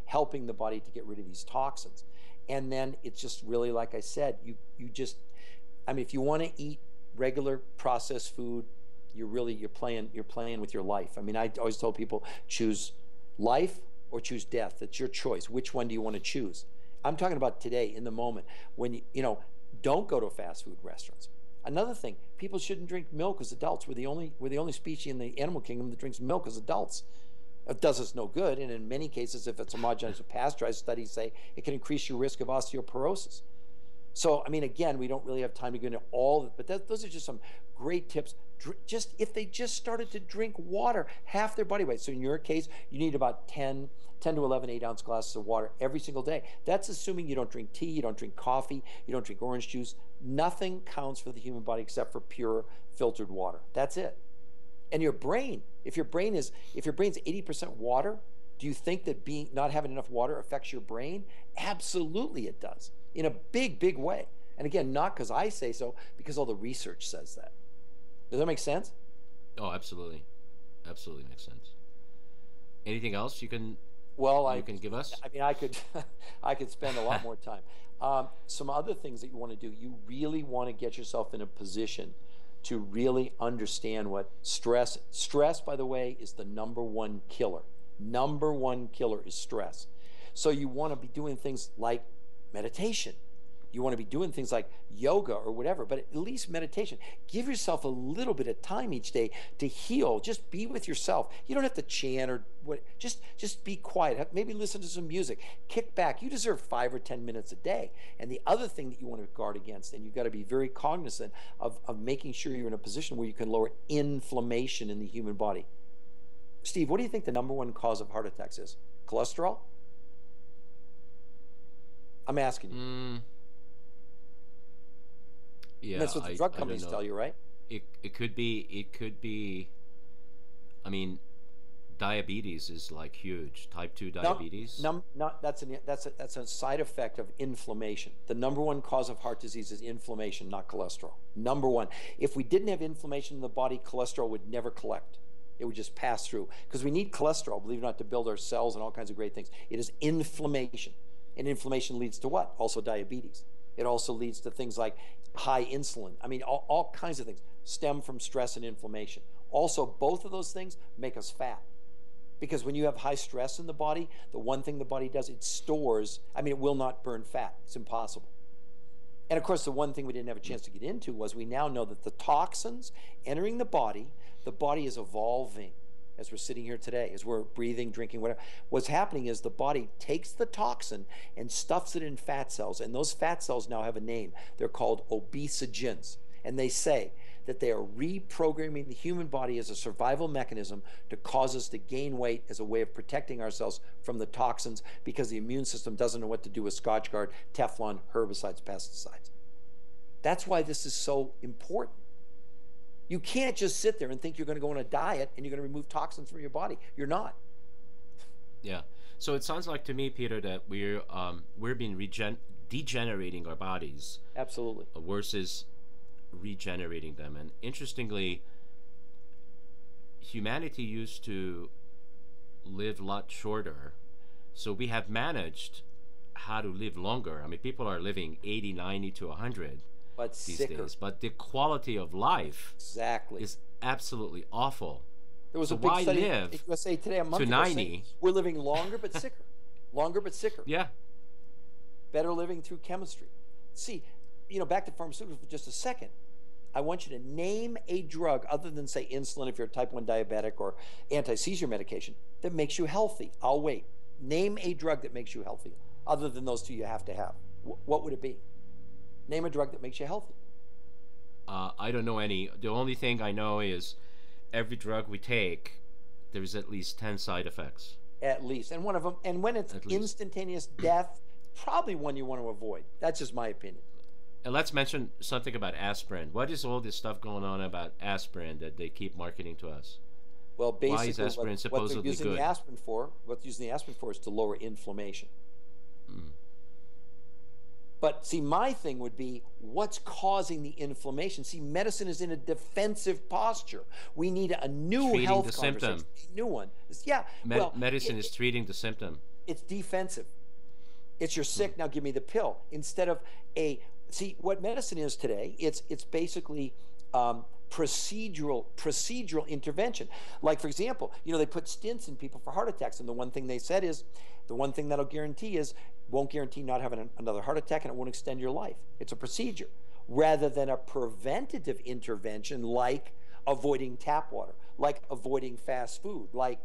helping the body to get rid of these toxins. And then it's just really, like I said, if you want to eat regular processed food, you're playing with your life. I always tell people, choose life or choose death. It's your choice. Which one do you want to choose? I'm talking about today, in the moment, when don't go to fast food restaurants. Another thing, people shouldn't drink milk as adults. We're the only species in the animal kingdom that drinks milk as adults. It does us no good, and in many cases, if it's homogenized or pasteurized, studies say it can increase your risk of osteoporosis. So, again, we don't really have time to go into all of it, but those are just some great tips. If they just started to drink water, half their body weight. So in your case, you need about 10 to 11 8-ounce glasses of water every single day. That's assuming you don't drink tea, you don't drink coffee, you don't drink orange juice. Nothing counts for the human body except for pure filtered water. That's it. And your brain, if your brain's 80% water, do you think that not having enough water affects your brain? Absolutely it does, in a big, big way. And again, not because I say so, because all the research says that. Does that make sense? Oh, absolutely. Absolutely makes sense. Anything else you can give us? I could spend a lot more time. Some other things that you want to do, you really want to get yourself in a position to really understand what stress, by the way, is the number one killer. Number one killer is stress. So you want to be doing things like meditation. You want to be doing things like yoga or whatever, but at least meditation. Give yourself a little bit of time each day to heal. Just be with yourself. You don't have to chant or what. Just be quiet. Maybe listen to some music. Kick back. You deserve 5 or 10 minutes a day. And the other thing that you want to guard against, and you've got to be very cognizant of making sure you're in a position where you can lower inflammation in the human body. Steve, what do you think the number one cause of heart attacks is? Cholesterol? I'm asking you. Yeah, And that's what the drug I don't companies know. tell you, right? It could be. I mean, diabetes is like huge. Type 2 No, diabetes. not that's a side effect of inflammation. The number one cause of heart disease is inflammation, not cholesterol. Number one. If we didn't have inflammation in the body, cholesterol would never collect. It would just pass through because we need cholesterol, believe it or not, to build our cells and all kinds of great things. It is inflammation, and inflammation leads to what? Also diabetes. It also leads to things like high insulin. I mean, all kinds of things stem from stress and inflammation. Also, both of those things make us fat. Because when you have high stress in the body, the one thing the body does, it stores, I mean, it will not burn fat. It's impossible. And of course, the one thing we didn't have a chance to get into was we now know that the toxins entering the body is evolving as we're sitting here today, as we're breathing, drinking, whatever. What's happening is the body takes the toxin and stuffs it in fat cells. And those fat cells now have a name. They're called obesogens. And they say that they are reprogramming the human body as a survival mechanism to cause us to gain weight as a way of protecting ourselves from the toxins because the immune system doesn't know what to do with Scotchgard, Teflon, herbicides, pesticides. That's why this is so important. You can't just sit there and think you're going to go on a diet and you're going to remove toxins from your body. You're not. Yeah. So it sounds like to me, Peter, that we're being degenerating our bodies. Absolutely. Versus regenerating them. And interestingly, humanity used to live a lot shorter, so we have managed how to live longer. I mean, people are living 80, 90 to 100 but these sicker. days, but the quality of life exactly is absolutely awful. There was so a big why study live in USA Today a month to ago 90? saying we're living longer but sicker. Longer but sicker. Yeah. Better living through chemistry. See, back to pharmaceuticals for just a second. I want you to name a drug other than, say, insulin if you're a type 1 diabetic or anti-seizure medication that makes you healthy. I'll wait. Name a drug that makes you healthy other than those two you have to have. What would it be? Name a drug that makes you healthy. I don't know any. The only thing I know is every drug we take, there's at least 10 side effects. At least. And one of them, and when it's instantaneous death, probably one you want to avoid. That's just my opinion. And let's mention something about aspirin. What is all this stuff going on about aspirin that they keep marketing to us? Well, basically, why is aspirin supposedly what they're using good? the aspirin for, is to lower inflammation. But see, my thing would be, what's causing the inflammation? See, medicine is in a defensive posture. We need a new treating health the conversation. symptom. A new one. Yeah. Medicine is treating the symptom. It's defensive. It's you're sick, now give me the pill. Instead of see, what medicine is today, it's basically procedural intervention. Like, for example, they put stents in people for heart attacks, and the one thing they said is, the one thing that'll guarantee is, won't guarantee not having another heart attack, and it won't extend your life. It's a procedure rather than a preventative intervention like avoiding tap water, like avoiding fast food, like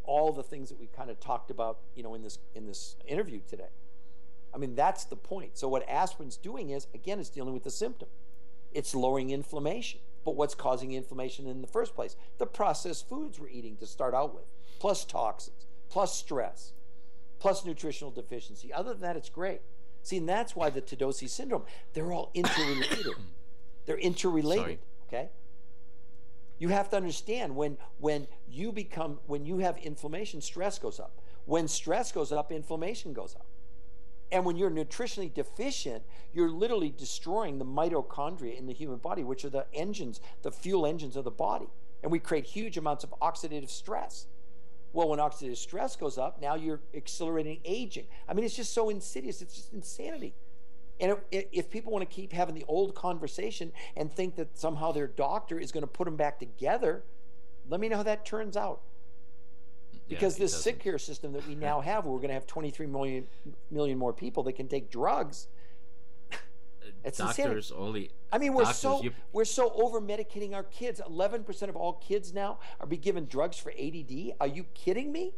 all the things that we kind of talked about in this interview today. I mean, that's the point. So what aspirin's doing is, again, it's dealing with the symptom. It's lowering inflammation. But what's causing inflammation in the first place? The processed foods we're eating to start out with, plus toxins, plus stress, plus nutritional deficiency. Other than that, it's great. See, and that's why the Todosi syndrome, they're all interrelated. They're interrelated, okay? You have to understand when you have inflammation, stress goes up. When stress goes up, inflammation goes up. And when you're nutritionally deficient, you're literally destroying the mitochondria in the human body, which are the fuel engines of the body. And we create huge amounts of oxidative stress. Well, when oxidative stress goes up, now you're accelerating aging. I mean, it's just so insidious. It's just insanity. And if people want to keep having the old conversation and think that somehow their doctor is going to put them back together, let me know how that turns out. Because this sick care system that we now have, where we're going to have 23 million more people that can take drugs, it's doctors insanity. Only. I mean, we're so over medicating our kids. 11% of all kids now are being given drugs for ADD. Are you kidding me?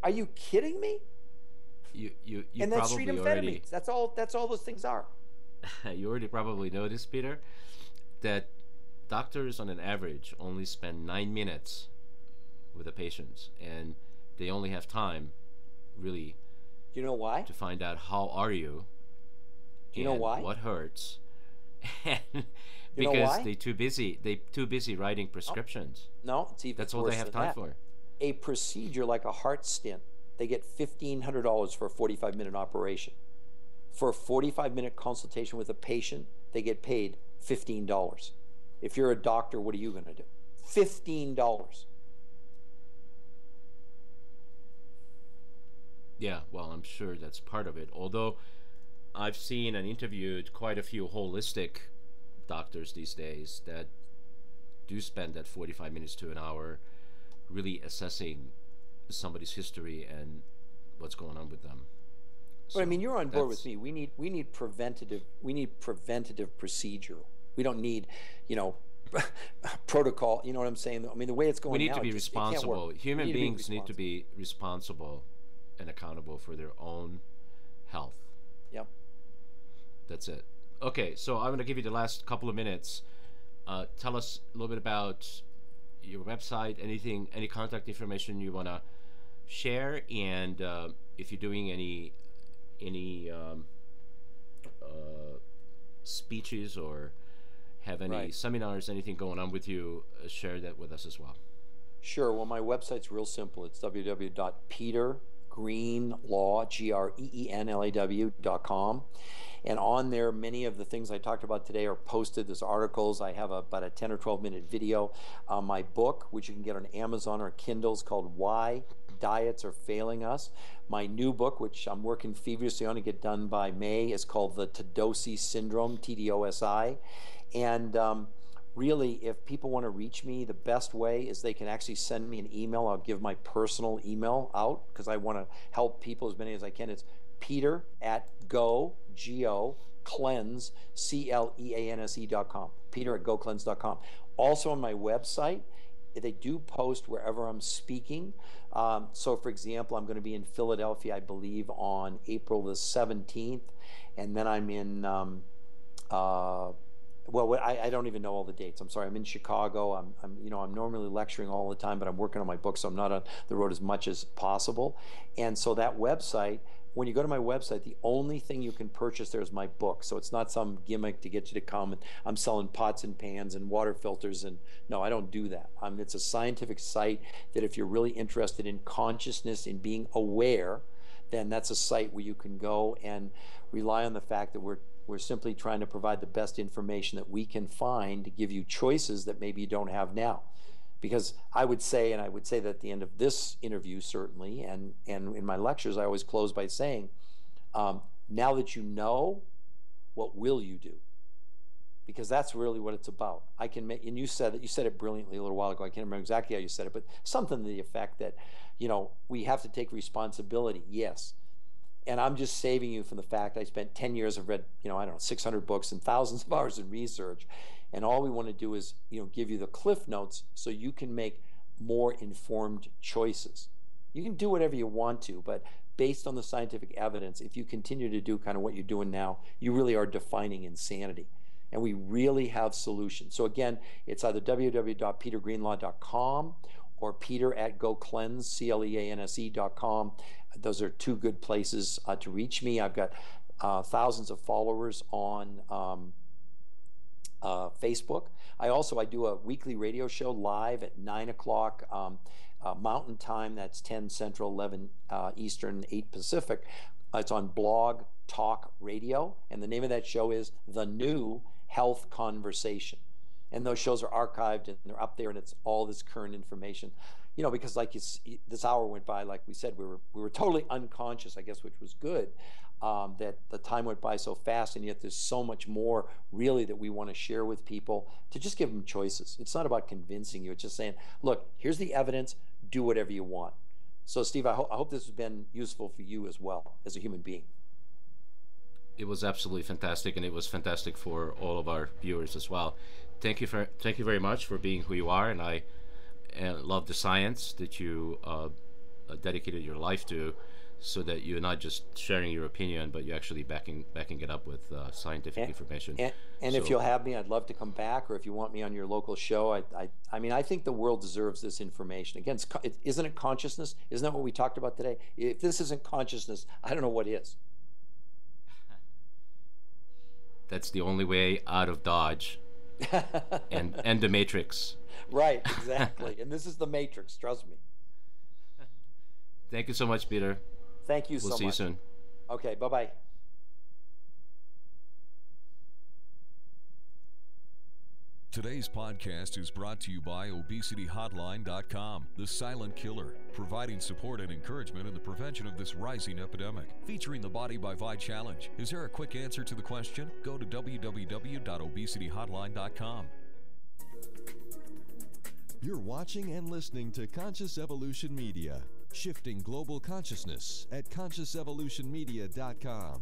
Are you kidding me? You and that's probably street amphetamines. already. That's all those things are. You already probably noticed, Peter, that doctors on an average only spend 9 minutes with the patients, and they only have time, really, you know why? to find out how are you Do you know and why? what hurts. And You know because why? they too busy writing No, prescriptions. no, it's even That's all they worse have than time that. for. A procedure like a heart stint, they get $1,500 for a 45-minute operation. For a 45-minute consultation with a patient, they get paid $15. If you're a doctor, what are you going to do? $15. Yeah, well, I'm sure that's part of it. Although I've seen and interviewed quite a few holistic doctors these days that do spend that 45 minutes to an hour really assessing somebody's history and what's going on with them. But I So mean, you're on board with that's me. We need preventative procedure. We don't need, you know, protocol. You know what I'm saying? I mean, the way it's we going need to now, be it can't work. responsible. We Human need to be beings need to responsible. be responsible and accountable for their own health. Yep. That's it. Okay, so I'm going to give you the last couple of minutes. Tell us a little bit about your website, anything, any contact information you want to share, and if you're doing any speeches or have any Right. seminars, anything going on with you, share that with us as well. Sure. Well, my website's real simple. It's www.petergreenlaw.com. And on there, many of the things I talked about today are posted. There's articles. I have about a 10 or 12-minute video. My book, which you can get on Amazon or Kindle, is called Why Diets Are Failing Us. My new book, which I'm working feverishly on to get done by May, is called The Todosi Syndrome, TDOSI. And really, if people want to reach me, the best way is they can actually send me an email. I'll give my personal email out because I want to help people as many as I can. It's Peter at cleanse, CLEANSE.com. Peter at gocleanse.com. Also on my website, they do post wherever I'm speaking. So, for example, I'm going to be in Philadelphia, I believe, on April the 17th. And then I'm in, I don't even know all the dates. I'm sorry. I'm in Chicago. I'm normally lecturing all the time, but I'm working on my book, so I'm not on the road as much as possible. And so that website, when you go to my website, the only thing you can purchase there is my book. So it's not some gimmick to get you to come. And I'm selling pots and pans and water filters. And no, I don't do that. It's a scientific site that if you're really interested in consciousness, in being aware, then that's a site where you can go and rely on the fact that we're simply trying to provide the best information that we can find to give you choices that maybe you don't have now. Because I would say that at the end of this interview, certainly, and in my lectures, I always close by saying, now that you know, what will you do? Because that's really what it's about. And you said it brilliantly a little while ago. I can't remember exactly how you said it, but something to the effect that, we have to take responsibility. Yes. And I'm just saving you from the fact I spent 10 years, I've read, 600 books and thousands of hours in research. And all we want to do is, give you the cliff notes so you can make more informed choices. You can do whatever you want to, but based on the scientific evidence, if you continue to do kind of what you're doing now, you really are defining insanity. And we really have solutions. So again, it's either www.petergreenlaw.com or Peter at gocleanse, CLEANSE.com. Those are two good places to reach me. I've got thousands of followers on Facebook. I do a weekly radio show live at 9 o'clock Mountain Time. That's 10 Central, 11 Eastern, 8 Pacific. It's on Blog Talk Radio, and the name of that show is The New Health Conversation. And those shows are archived and they're up there, and it's all this current information. Because this hour went by, like we said, we were totally unconscious, I guess, which was good. That the time went by so fast, and yet there's so much more really that we want to share with people to just give them choices. It's not about convincing you. It's just saying, look, here's the evidence. Do whatever you want. So, Steve, I hope this has been useful for you as well as a human being. It was absolutely fantastic, and it was fantastic for all of our viewers as well. Thank you very much for being who you are, and I love the science that you dedicated your life to. so that you're not just sharing your opinion, but you're actually backing it up with scientific information. And if you'll have me, I'd love to come back, or if you want me on your local show. I mean, I think the world deserves this information. Again, isn't it consciousness? Isn't that what we talked about today? If this isn't consciousness, I don't know what is. That's the only way out of Dodge and the Matrix. Right, exactly. And this is the Matrix, trust me. Thank you so much, Peter. Thank you so much. We'll see you soon. Okay, bye-bye. Today's podcast is brought to you by ObesityHotline.com, the silent killer, providing support and encouragement in the prevention of this rising epidemic. Featuring the Body by Vi Challenge. Is there a quick answer to the question? Go to www.obesityhotline.com. You're watching and listening to Conscious Evolution Media, shifting global consciousness at consciousevolutionmedia.com.